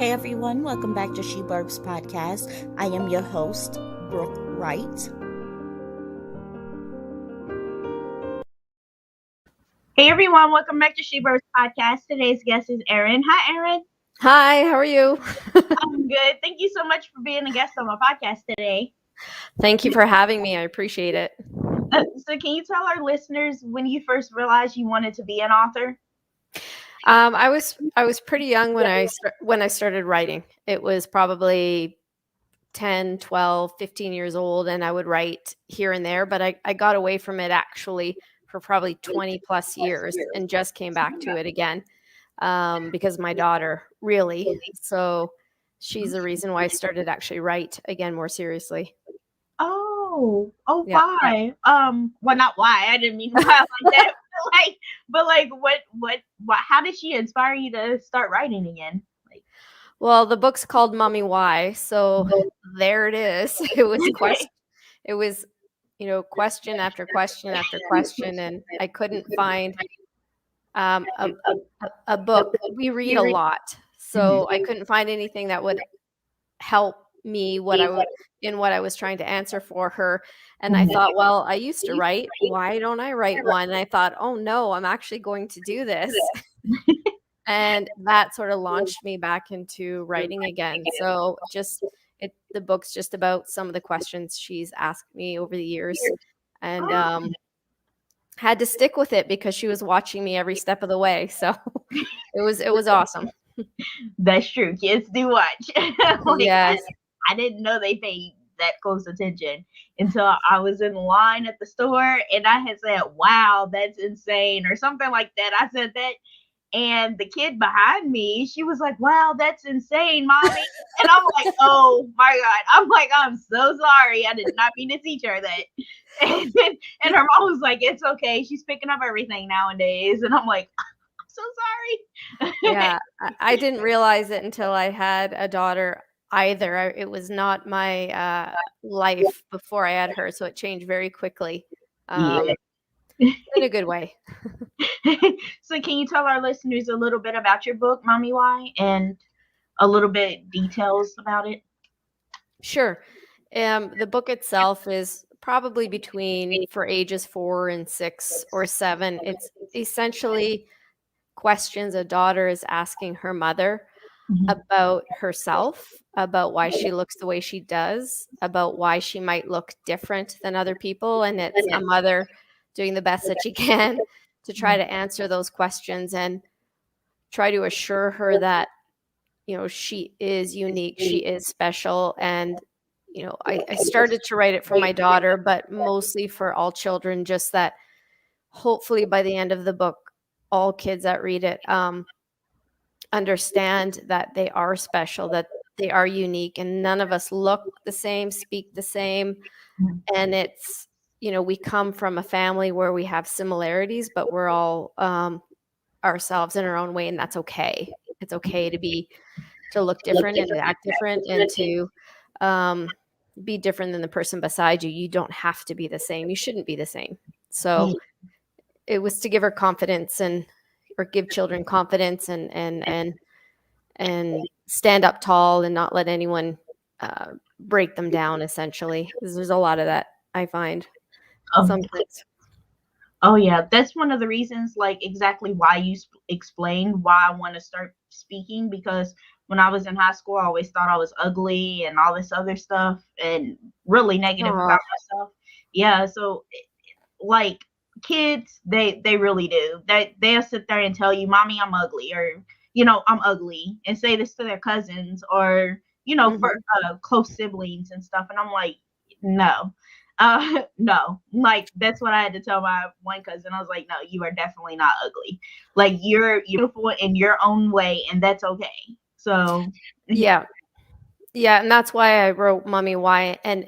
Hey everyone, welcome back to She Burps Podcast. I am your host, Brook, Wright. Hey everyone, welcome back to She Burps Podcast. Today's guest is Erin. Hi, Erin. Hi, how are you? I'm good. Thank you so much for being a guest on my podcast today. Thank you for having me. I appreciate it. So can you tell our listeners when you first realized you wanted to be an author? I was pretty young when I started writing. It was probably 10, 12, 15 years old, and I would write here and there, but I got away from it actually for probably 20 plus years and just came back to it again because my daughter, really. So she's the reason why I started actually write again more seriously. Oh, Yeah. why? Well, not why. I didn't mean why like that. But what? How did she inspire you to start writing again? Well, the book's called Mommy Why, so there it is. It was question after question after question, and I couldn't find a book. We read a lot, so I couldn't find anything that would help me what I was trying to answer for her. And I thought, well, I used to write. Why don't I write one? And I thought, oh no, I'm actually going to do this. And that sort of launched me back into writing again. So the book's just about some of the questions she's asked me over the years, and had to stick with it because she was watching me every step of the way. So it was awesome. That's true. Kids do watch. Yes. I didn't know they paid that close attention until I was in line at the store and I had said, "Wow, that's insane," or something like that. I said that. And the kid behind me, she was like, "Wow, that's insane, mommy." And I'm like, "Oh my God." I'm like, "I'm so sorry. I did not mean to teach her that." And her mom was like, "It's okay. She's picking up everything nowadays." And I'm like, "I'm so sorry." Yeah. I didn't realize it until I had a daughter either. It was not my life before I had her, so it changed very quickly. Yeah. In a good way. So can you tell our listeners a little bit about your book, Mommy Why, and a little bit details about it? Sure. The book itself is probably between for ages 4 and 6 or 7. It's essentially questions a daughter is asking her mother about herself, about why she looks the way she does, about why she might look different than other people. And it's a mother doing the best that she can to try to answer those questions and try to assure her that, she is unique, she is special. And, I started to write it for my daughter, but mostly for all children, just that hopefully by the end of the book, all kids that read it understand that they are special, that they are unique, and none of us look the same, speak the same. And it's, we come from a family where we have similarities, but we're all ourselves in our own way, and that's okay. It's okay to look different and to act different and to be different than the person beside you. You don't have to be the same. You shouldn't be the same. So it was to give her confidence or give children confidence and stand up tall and not let anyone break them down, essentially. Because there's a lot of that, I find, sometimes. Oh yeah, that's one of the reasons, like exactly why you explained why I want to start speaking, because when I was in high school, I always thought I was ugly and all this other stuff and really negative about myself. Yeah, so like kids, they really do. They'll sit there and tell you, "Mommy, I'm ugly," or "I'm ugly," and say this to their cousins or for close siblings and stuff. And I'm like, no. No, like that's what I had to tell my one cousin. I was like, "No, you are definitely not ugly. Like you're beautiful in your own way, and that's okay." So yeah, and that's why I wrote Mommy Why. And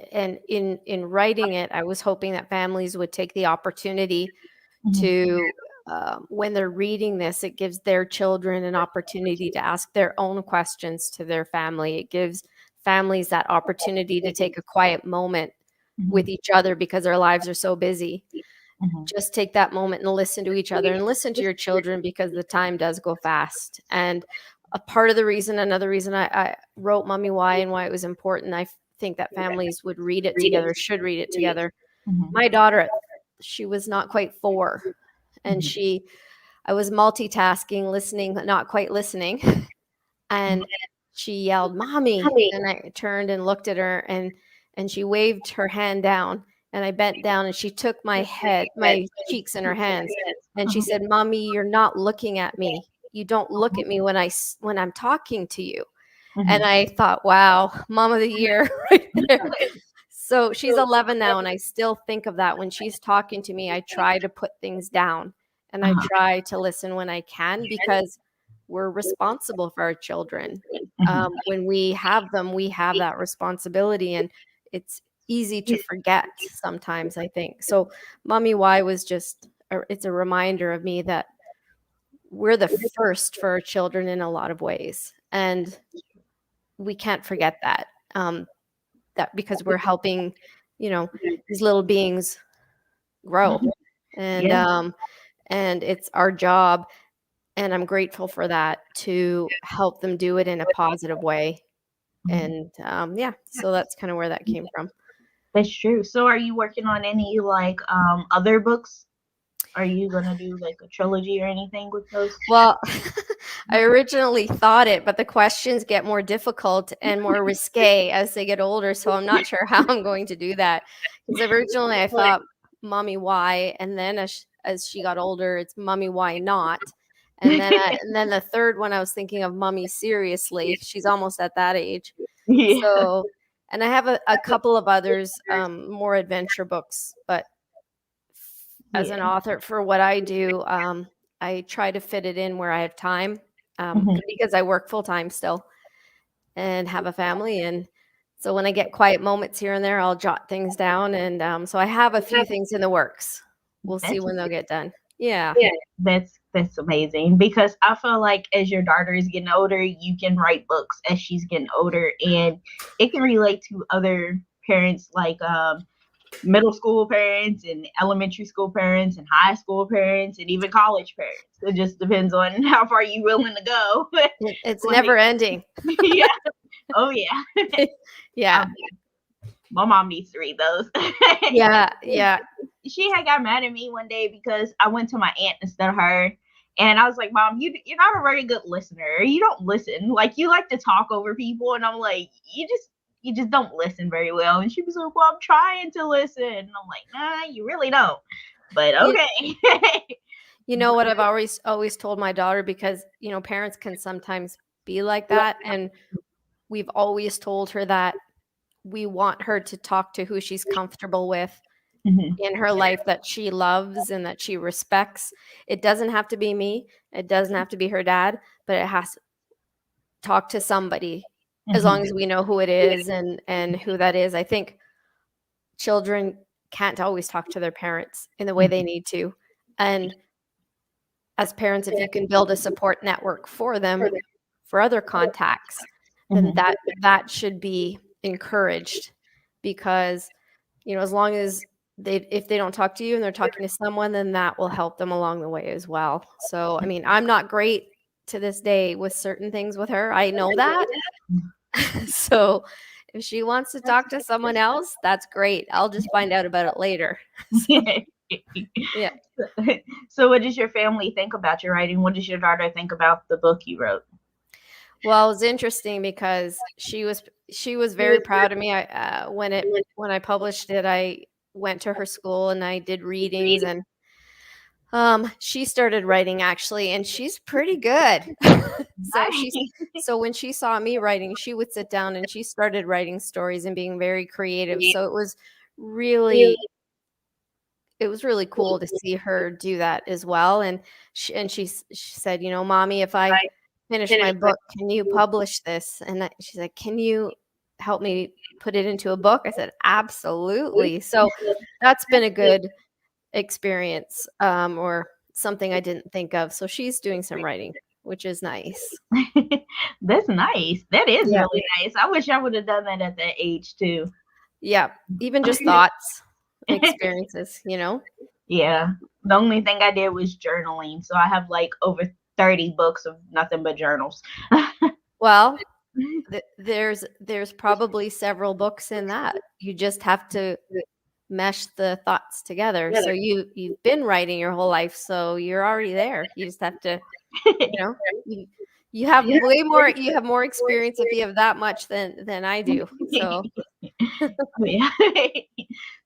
in writing it, I was hoping that families would take the opportunity to when they're reading this, it gives their children an opportunity to ask their own questions to their family. It gives families that opportunity to take a quiet moment with each other because their lives are so busy. Just take that moment and listen to each other and listen to your children, because the time does go fast. And another reason I wrote Mommy Why and why it was important. I think that families would read it together, should read it together. My daughter, she was not quite 4, and I was multitasking, listening, but not quite listening. And she yelled, "Mommy." And I turned and looked at her, and she waved her hand down, and I bent down, and she took my cheeks in her hands, and she said, "Mommy, you're not looking at me. You don't look at me when I'm talking to you." And I thought, wow, Mom of the Year right there. So she's 11 now, and I still think of that when she's talking to me. I try to put things down, and I try to listen when I can, because we're responsible for our children. When we have them, we have that responsibility, and it's easy to forget sometimes, I think. So Mommy Why was it's a reminder of me that we're the first for our children in a lot of ways, and we can't forget that. That because we're helping, these little beings grow, and it's our job, and I'm grateful for that, to help them do it in a positive way. And so that's kind of where that came from. That's true. So are you working on any other books? Are you gonna do like a trilogy or anything with those? Well, I originally thought it, but the questions get more difficult and more risque as they get older. So I'm not sure how I'm going to do that. Because originally I thought Mommy Why, and then as she got older, it's Mommy Why Not. And then the third one I was thinking of Mommy Seriously. She's almost at that age. Yeah. So, and I have a couple of others, more adventure books, but as an author for what I do, I try to fit it in where I have time, because I work full time still and have a family. And so when I get quiet moments here and there, I'll jot things down. And so I have a few things in the works. We'll see when they'll get done. Yeah. That's amazing, because I feel like as your daughter is getting older, you can write books as she's getting older, and it can relate to other parents, like middle school parents and elementary school parents and high school parents and even college parents. It just depends on how far you're willing to go. It's never ending. Yeah. Oh yeah. Yeah. My mom needs to read those. Yeah. She had got mad at me one day because I went to my aunt instead of her. And I was like, Mom, you're not a very good listener. You don't listen. Like, you like to talk over people. And I'm like, you just don't listen very well. And she was like, well, I'm trying to listen. And I'm like, nah, you really don't. But okay. You know what I've always told my daughter, because, parents can sometimes be like that. And we've always told her that we want her to talk to who she's comfortable with in her life, that she loves and that she respects. It doesn't have to be me. It doesn't have to be her dad, but it has to talk to somebody, as long as we know who it is and who that is. I think children can't always talk to their parents in the way they need to. And as parents, if you can build a support network for them, for other contacts, then that should be encouraged, because, as long as if they don't talk to you and they're talking to someone, then that will help them along the way as well. So, I mean, I'm not great to this day with certain things with her. I know that. So if she wants to talk to someone else, that's great. I'll just find out about it later. Yeah. So what does your family think about your writing? What does your daughter think about the book you wrote? Well, it was interesting because she was very proud of me. When I published it, I went to her school and I did readings, and she started writing actually, and she's pretty good. So when she saw me writing, she would sit down and she started writing stories and being very creative. So it was really cool to see her do that as well. And she said, Mommy, if I finish my book, can you publish this? And she's like, can you help me put it into a book? I said, absolutely. So that's been a good experience, or something I didn't think of. So she's doing some writing, which is nice. That's nice. That is really nice. I wish I would have done that at that age too. Yeah. Even just thoughts, experiences, Yeah. The only thing I did was journaling. So I have like over 30 books of nothing but journals. Well, there's probably several books in that. You just have to mesh the thoughts together. So you've been writing your whole life, so you're already there. You just have to, you, you have you have more experience if you have that much than I do. So Yeah.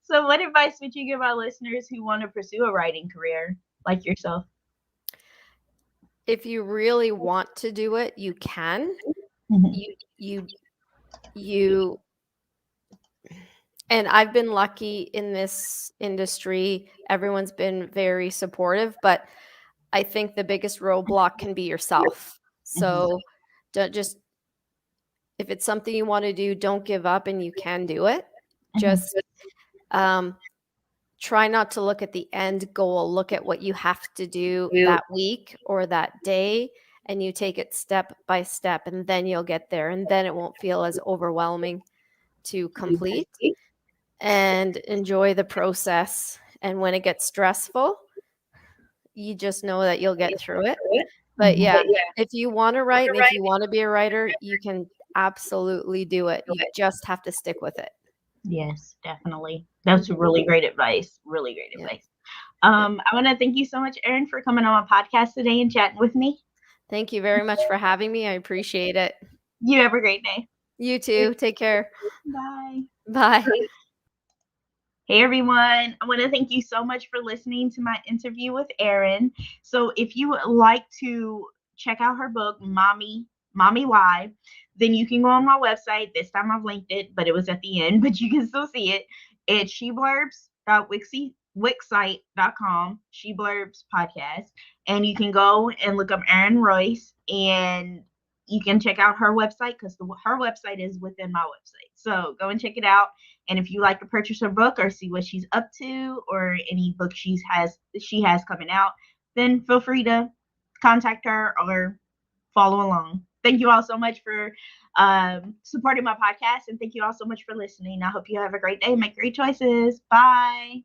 So what advice would you give our listeners who want to pursue a writing career like yourself? if you really want to do it, you can. You and I've been lucky in this industry. Everyone's been very supportive, but I think the biggest roadblock can be yourself. So don't just, if it's something you want to do, don't give up, and you can do it. Just try not to look at the end goal. Look at what you have to do that week or that day, and you take it step by step, and then you'll get there, and then it won't feel as overwhelming to complete, and enjoy the process. And when it gets stressful, you just know that you'll get through it. But yeah, if you want to write and if you want to be a writer, you can absolutely do it. You just have to stick with it. Yes, definitely. That's really great advice. Really great advice. I want to thank you so much, Erin, for coming on my podcast today and chatting with me. Thank you very much for having me. I appreciate it. You have a great day. You too. Take care. Bye. Bye. Hey everyone, I want to thank you so much for listening to my interview with Erin. So if you would like to check out her book, Mommy Why, then you can go on my website. This time I've linked it, but it was at the end, but you can still see it. It's sheblurbs.wixsite.com, Sheblurbs podcast. And you can go and look up Erin Royce, and you can check out her website because her website is within my website. So go and check it out. And if you like to purchase her book or see what she's up to or any book she has coming out, then feel free to contact her or follow along. Thank you all so much for supporting my podcast, and thank you all so much for listening. I hope you have a great day. Make great choices. Bye.